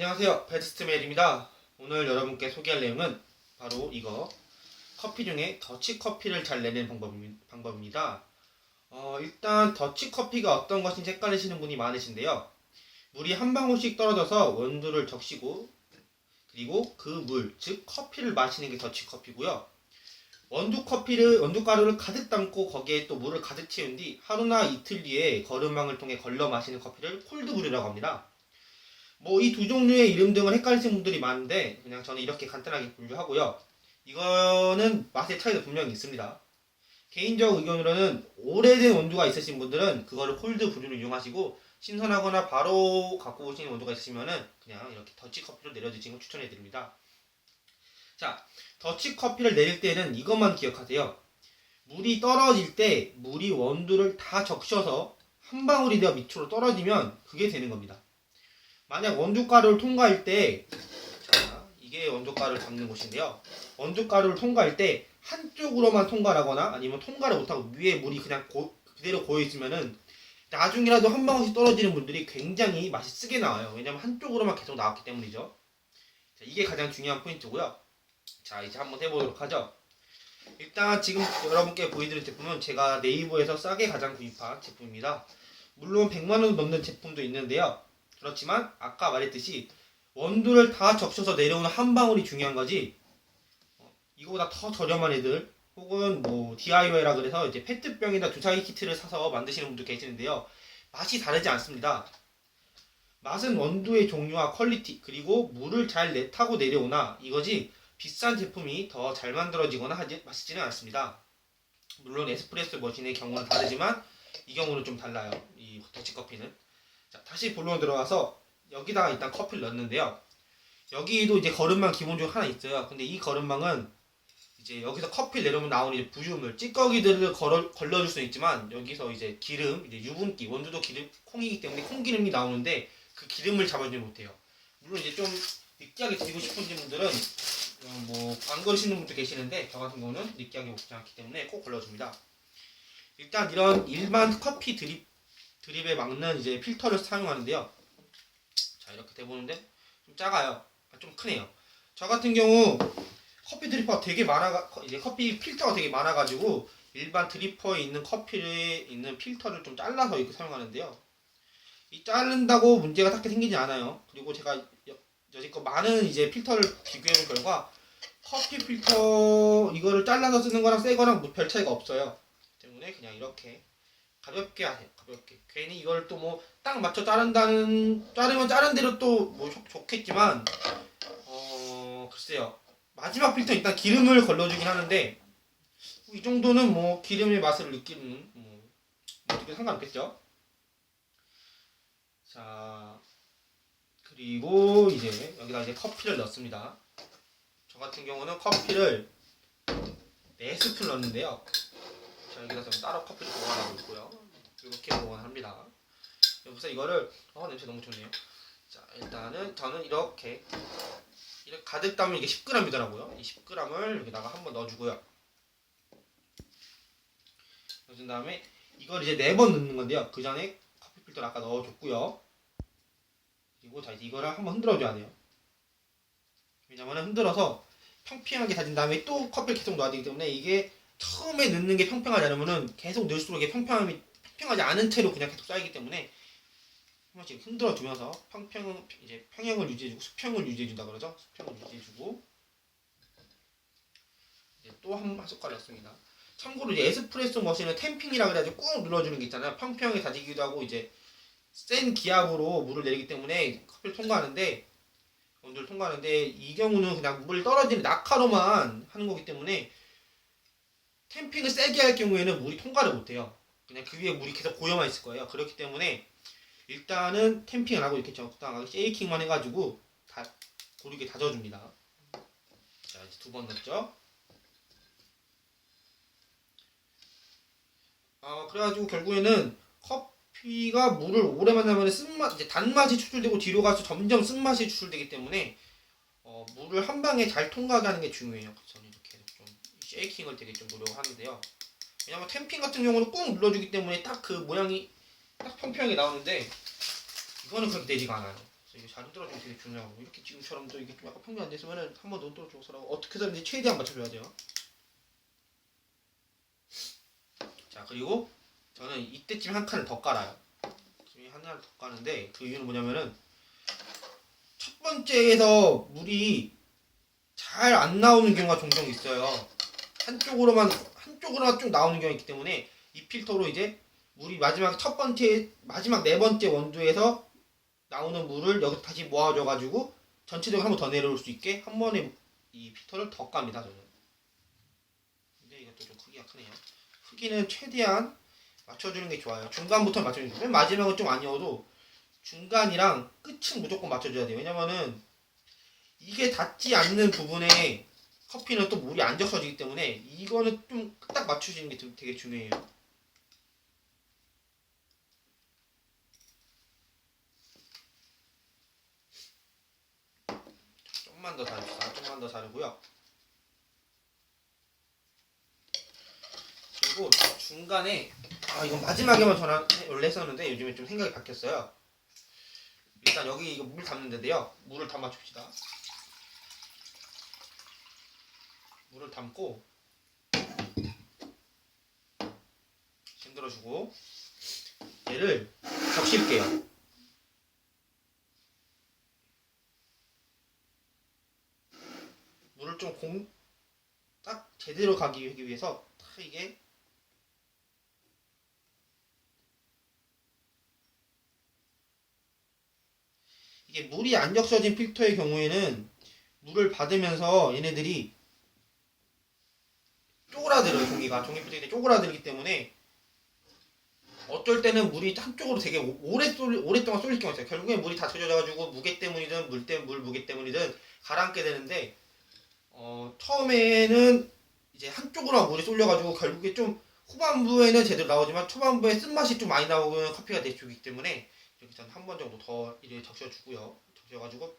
안녕하세요, 베스트멜입니다. 오늘 여러분께 소개할 내용은 바로 이거 커피 중에 더치커피를 잘 내는 방법입니다. 일단 더치커피가 어떤 것인지 헷갈리시는 분이 많으신데요. 물이 한 방울씩 떨어져서 원두를 적시고 그리고 그 물, 즉 커피를 마시는 게 더치커피고요. 원두가루를 가득 담고 거기에 또 물을 가득 채운 뒤 하루나 이틀 뒤에 거름망을 통해 걸러 마시는 커피를 콜드브루라고 합니다. 이 두 종류의 이름 등을 헷갈리시는 분들이 많은데 그냥 저는 이렇게 간단하게 분류하고요. 이거는 맛의 차이도 분명히 있습니다. 개인적 의견으로는 오래된 원두가 있으신 분들은 그거를 콜드 브루를 이용하시고 신선하거나 바로 갖고 오시는 원두가 있으시면은 그냥 이렇게 더치커피로 내려주시는 걸 추천해드립니다. 자, 더치커피를 내릴 때는 이것만 기억하세요. 물이 떨어질 때 물이 원두를 다 적셔서 한 방울이 되어 밑으로 떨어지면 그게 되는 겁니다. 만약 원두가루를 통과할 때, 자, 이게 원두가루를 담는 곳인데요. 원두가루를 통과할 때 한쪽으로만 통과를 하거나 아니면 통과를 못하고 위에 물이 그냥 그대로 고여있으면은 나중이라도 한 방울씩 떨어지는 분들이 굉장히 맛이 쓰게 나와요. 왜냐면 한쪽으로만 계속 나왔기 때문이죠. 자, 이게 가장 중요한 포인트고요. 자, 이제 한번 해보도록 하죠. 일단 지금 여러분께 보여드릴 제품은 제가 네이버에서 싸게 가장 구입한 제품입니다. 물론 100만원 넘는 제품도 있는데요. 그렇지만 아까 말했듯이 원두를 다 적셔서 내려오는 한 방울이 중요한 거지, 이거보다 더 저렴한 애들 혹은 DIY라 그래서 이제 페트병이나 주사기 키트를 사서 만드시는 분도 계시는데요. 맛이 다르지 않습니다. 맛은 원두의 종류와 퀄리티 그리고 물을 잘 타고 내려오나 이거지 비싼 제품이 더 잘 만들어지거나 맛있지는 않습니다. 물론 에스프레소 머신의 경우는 다르지만 이 경우는 좀 달라요. 이 더치커피는. 자, 다시 본론 들어가서 여기다가 일단 커피를 넣는데요. 여기도 이제 거름망 기본적으로 하나 있어요. 근데 이 거름망은 이제 여기서 커피 내려오면 나오는 이제 부유물, 찌꺼기들을 걸러줄 수 있지만 여기서 이제 기름, 이제 유분기, 원두도 기름, 콩이기 때문에 콩기름이 나오는데 그 기름을 잡아주지 못해요. 물론 이제 좀 느끼하게 드시고 싶으신 분들은 안 걸으시는 분도 계시는데 저 같은 경우는 느끼하게 먹지 않기 때문에 꼭 걸러줍니다. 일단 이런 일반 커피 드립에 막는 이제 필터를 사용하는데요. 자, 이렇게 돼보는데 좀 작아요. 좀 크네요. 저 같은 경우 커피 드리퍼가 되게 이제 커피 필터가 되게 많아가지고 일반 드리퍼에 있는 커피에 있는 필터를 좀 잘라서 이렇게 사용하는데요. 이 자른다고 문제가 딱히 생기지 않아요. 그리고 제가 여지껏 많은 이제 필터를 비교해본 결과 커피 필터 이거를 잘라서 쓰는 거랑 새 거랑 별 차이가 없어요. 때문에 그냥 이렇게 가볍게 하세요. 가볍게. 괜히 이걸 또 딱 맞춰 자르면 자른 대로 또 좋겠지만 글쎄요. 마지막 필터 일단 기름을 걸러주긴 하는데 이 정도는 기름의 맛을 느끼는 어떻게 상관없겠죠. 자, 그리고 이제 여기다 이제 커피를 넣습니다. 저 같은 경우는 커피를 4스푼 넣는데요. 자, 여기다 좀 따로 커피를 보관하고 있고요. 이렇게 보관합니다. 여기서 이거를 냄새 너무 좋네요. 자, 일단은 저는 이렇게 가득 담으면 이게 10g이더라고요. 이 10g을 여기다가 한번 넣어주고요. 넣어준 다음에 이걸 이제 4번 넣는 건데요. 그 전에 커피 필터를 아까 넣어줬고요. 그리고 자, 이제 이거를 한번 흔들어줘야 돼요. 왜냐면 흔들어서 평평하게 다진 다음에 또 커피를 계속 넣어야 되기 때문에 이게 처음에 넣는 게 평평하지 않으면은 계속 넣을수록 이게 평평하지 않은 채로 그냥 계속 쌓이기 때문에 한 번씩 흔들어 주면서 평형을 유지해주고 수평을 유지해준다 그러죠. 수평을 유지해주고 이제 또 한 숟갈 넣습니다. 참고로 이제 에스프레소 머신은 템핑이라 그래가지고 꾹 눌러주는 게 있잖아요. 평평하게 다지기도 하고 이제 센 기압으로 물을 내리기 때문에 원두를 통과하는데 이 경우는 그냥 물 떨어지는 낙하로만 하는 거기 때문에 템핑을 세게 할 경우에는 물이 통과를 못해요. 그냥 그 위에 물이 계속 고여만 있을 거예요. 그렇기 때문에 일단은 템핑을 하고 이렇게 적당하게 쉐이킹만 해가지고 고르게 다져줍니다. 자, 이제 2번 넣었죠. 그래가지고 결국에는 커피가 물을 오래 만나면 이제 단맛이 추출되고 뒤로 가서 점점 쓴맛이 추출되기 때문에 물을 한 방에 잘 통과하게 하는 게 중요해요. 그래서 저는 이렇게 좀 쉐이킹을 되게 좀 노력하는데요. 왜냐면 템핑 같은 경우는 꾹 눌러주기 때문에 딱 그 모양이 딱 평평하게 나오는데 이거는 그렇게 되지가 않아요. 그래서 이게 잘 흔들어주면 되게 중요하고, 이렇게 지금처럼 또 이게 좀 약간 평면 안 됐으면은 한 번 더 흔들어줘서라고 어떻게 해서든지 최대한 맞춰줘야 돼요. 자, 그리고 저는 이때쯤 한 칸을 더 깔아요. 지금 하나를 더 까는데 그 이유는 뭐냐면은 첫 번째에서 물이 잘 안 나오는 경우가 종종 있어요. 한쪽으로만 쭉 나오는 경우가 있기 때문에 이 필터로 이제 물이 마지막 첫 번째 마지막 네 번째 원두에서 나오는 물을 여기 다시 모아줘가지고 전체적으로 한 번 더 내려올 수 있게 한 번에 이 필터를 더 깝니다 저는. 근데 이것도 좀 크기가 크네요. 크기는 최대한 맞춰주는 게 좋아요. 중간부터 맞춰주는 게. 맨 마지막은 좀 아니어도 중간이랑 끝은 무조건 맞춰줘야 돼요. 왜냐면은 이게 닿지 않는 부분에 커피는 또 물이 안 적셔지기 때문에 이거는 좀 딱 맞추시는 게 되게 중요해요. 좀만 더 다릅시다. 좀만 더 다르고요. 그리고 중간에 이건 마지막에만 전화 원래 했었는데 요즘에 좀 생각이 바뀌었어요. 일단 여기 이거 물 담는 데인데요. 물을 담아 줍시다. 물을 담고 흔들어주고 얘를 적실게요. 물을 좀 딱 제대로 가기 위해서 딱 이게 물이 안 적셔진 필터의 경우에는 물을 받으면서 얘네들이 쪼그라들어요. 종이 필터가 쪼그라들기 때문에 어쩔 때는 물이 한쪽으로 되게 오랫동안 쏠릴 경우가 있어요. 결국에 물이 다 젖어져가지고 무게 때문이든 물 무게 때문이든 가라앉게 되는데 처음에는 이제 한쪽으로만 물이 쏠려가지고 결국에 좀 후반부에는 제대로 나오지만 초반부에 쓴맛이 좀 많이 나오는 커피가 되기 때문에 일단 한 번 정도 더 이제 적셔주고요. 적셔가지고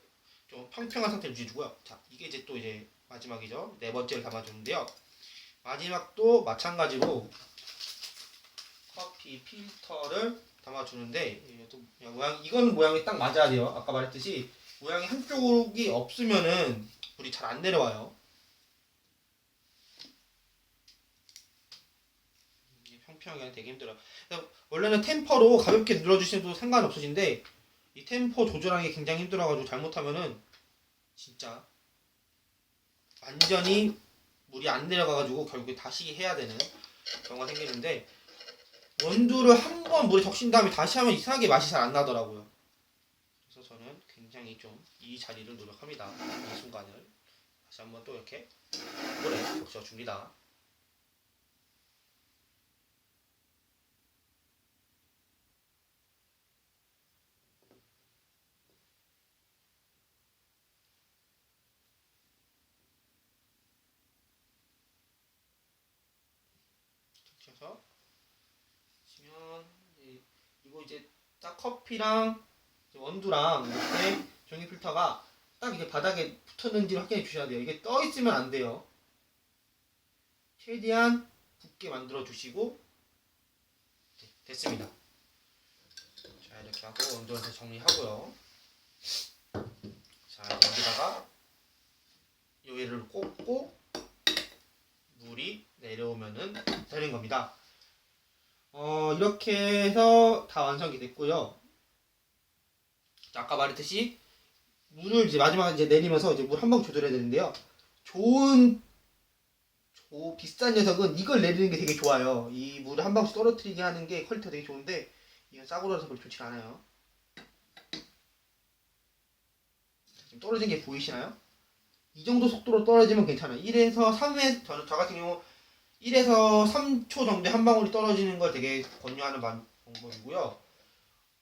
좀 평평한 상태를 유지해주고요. 자, 이게 이제 또 이제 마지막이죠. 네 번째를 담아주는데요. 마지막도 마찬가지로 커피 필터를 담아주는데 이거는 모양이 딱 맞아야 돼요. 아까 말했듯이 모양이 한쪽이 없으면은 물이 잘 안 내려와요. 평평하게 되게 힘들어요. 원래는 템퍼로 가볍게 눌러주셔도 상관없으신데 이 템퍼 조절하는 게 굉장히 힘들어가지고 잘못하면은 진짜 완전히 물이 안 내려가가지고 결국에 다시 해야 되는 경우가 생기는데 원두를 한 번 물에 적신 다음에 다시 하면 이상하게 맛이 잘 안 나더라고요. 그래서 저는 굉장히 좀 이 자리를 노력합니다. 이 순간을 다시 한번 또 이렇게 물에 적셔줍니다. 적셔서 보시면 이거 이제 딱 커피랑 원두랑 이렇게 종이 필터가 딱 이게 바닥에 붙었는지 확인해 주셔야 돼요. 이게 떠 있으면 안 돼요. 최대한 붙게 만들어 주시고 됐습니다. 자, 이렇게 하고 원두를 다 정리하고요. 자, 여기다가 요리를 꽂고 물이 내려오면은 되는 겁니다. 이렇게 해서 다 완성이 됐고요. 아까 말했듯이 물을 이제 마지막에 이제 내리면서 이제 물 한 방 조절해야 되는데요. 비싼 녀석은 이걸 내리는 게 되게 좋아요. 이 물을 한 방씩 떨어뜨리게 하는 게 퀄리티가 되게 좋은데 이건 싸구려라서 별로 좋지 않아요. 지금 떨어진 게 보이시나요? 이 정도 속도로 떨어지면 괜찮아요. 1에서 3회, 저 같은 경우 1에서 3초 정도에 한 방울이 떨어지는 걸 되게 권유하는 방법이고요.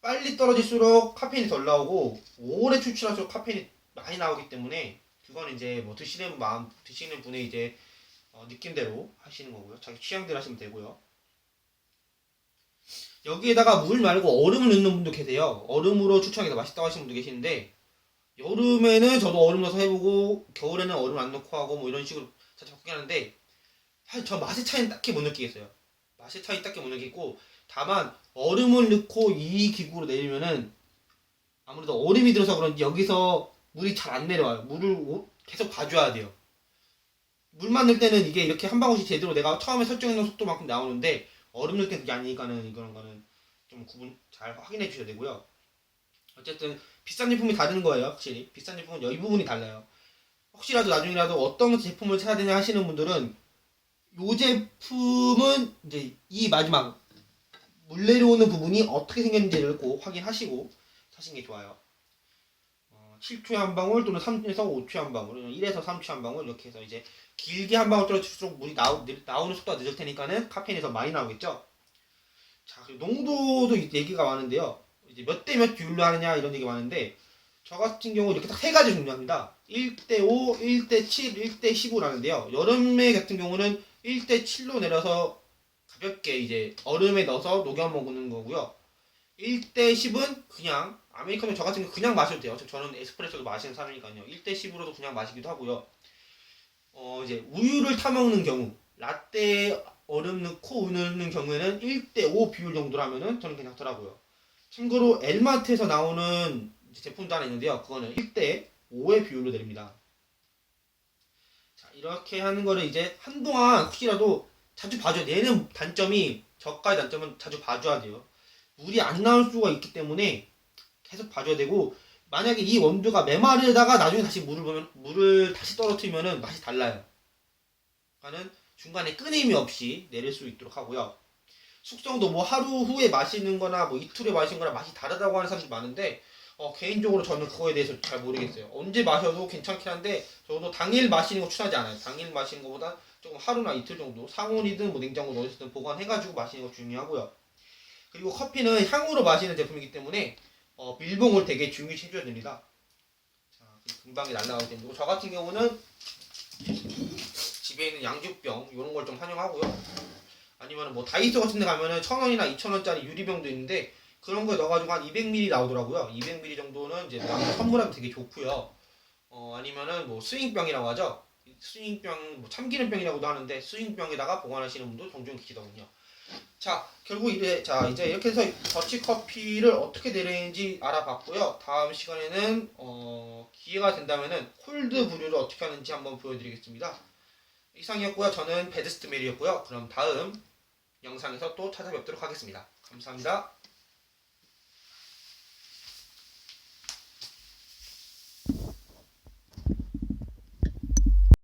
빨리 떨어질수록 카페인이 덜 나오고 오래 추출할수록 카페인이 많이 나오기 때문에 그건 이제 뭐 드시는 분의 이제 느낌대로 하시는 거고요. 자기 취향대로 하시면 되고요. 여기에다가 물 말고 얼음을 넣는 분도 계세요. 얼음으로 추출하기 더 맛있다고 하시는 분도 계시는데 여름에는 저도 얼음 넣어서 해보고 겨울에는 얼음 안 넣고 하고 뭐 이런 식으로 자주 바꾸긴 하는데 사실 저 맛의 차이는 딱히 못 느끼겠어요. 맛의 차이 딱히 못 느끼고 다만 얼음을 넣고 이 기구로 내리면은 아무래도 얼음이 들어서 그런지 여기서 물이 잘 안 내려와요. 물을 계속 봐줘야 돼요. 물만 넣을 때는 이게 이렇게 한 방울씩 제대로 내가 처음에 설정해놓은 속도만큼 나오는데 얼음 넣을 땐 그게 아니니까는 이런 거는 좀 구분 잘 확인해 주셔야 되고요. 어쨌든 비싼 제품이 다른 거예요. 확실히 비싼 제품은 이 부분이 달라요. 혹시라도 나중이라도 어떤 제품을 사야 되냐 하시는 분들은 이 제품은 이제 이 마지막 물 내려오는 부분이 어떻게 생겼는지를 꼭 확인하시고 사시는 게 좋아요. 7초에 한 방울 또는 3에서 5초에 한 방울, 1에서 3초에 한 방울 이렇게 해서 이제 길게 한 방울 떨어질수록 물이 나오는 속도가 늦을 테니까는 카페인이 더 많이 나오겠죠. 자, 그리고 농도도 얘기가 많은데요. 이제 몇 대 몇 비율로 하느냐 이런 얘기 많은데 저 같은 경우 이렇게 딱 세 가지 종류합니다. 1대 5, 1대 7, 1대 15라는데요. 여름에 같은 경우는 1대 7로 내려서 가볍게 이제 얼음에 넣어서 녹여 먹는 거고요. 1대 10은 그냥 아메리카노 저 같은 경우 그냥 마셔도 돼요. 저는 에스프레소도 마시는 사람이니까요. 1대 10으로도 그냥 마시기도 하고요. 이제 우유를 타 먹는 경우 라떼 얼음 넣고 우유 넣는 경우에는 1대 5 비율 정도라면은 저는 괜찮더라고요. 참고로 엘마트에서 나오는 제품도 하나 있는데요. 그거는 1대 5의 비율로 내립니다. 자, 이렇게 하는 거를 이제 한동안 혹시라도 자주 봐줘야 돼요. 얘는 단점이 저가의 단점은 자주 봐줘야 돼요. 물이 안 나올 수가 있기 때문에 계속 봐줘야 되고 만약에 이 원두가 메마르다가 나중에 다시 물을 다시 떨어뜨리면은 맛이 달라요. 그러니까는 중간에 끊임이 없이 내릴 수 있도록 하고요. 숙성도 뭐 하루 후에 마시는 거나 뭐 이틀 후에 마시는 거나 맛이 다르다고 하는 사람들이 많은데 개인적으로 저는 그거에 대해서 잘 모르겠어요. 언제 마셔도 괜찮긴 한데 저도 당일 마시는 거 추천하지 않아요. 당일 마시는 것보다 조금 하루나 이틀 정도 상온이든 뭐 냉장고 넣으시든 보관해가지고 마시는 거 중요하고요. 그리고 커피는 향으로 마시는 제품이기 때문에 밀봉을 되게 중요시 해줘야 됩니다. 자, 금방에 날라가기 때문에 저 같은 경우는 집에 있는 양주병 이런 걸 좀 활용하고요. 아니면 뭐 다이소 같은 데 가면은 1,000원이나 2,000원짜리 유리병도 있는데 그런 거에 넣어가지고 한 200ml 나오더라고요. 200ml 정도는 이제 남들 선물하면 되게 좋고요. 아니면은 뭐 스윙병이라고 하죠. 스윙병, 뭐 참기름병이라고도 하는데 스윙병에다가 보관하시는 분도 종종 계시거든요. 자, 결국 이제 이렇게 해서 더치커피를 어떻게 내리는지 알아봤고요. 다음 시간에는 기회가 된다면은 콜드 브류를 어떻게 하는지 한번 보여드리겠습니다. 이상이었고요. 저는 베드스트 메리였고요. 그럼 다음 영상에서 또 찾아뵙도록 하겠습니다. 감사합니다.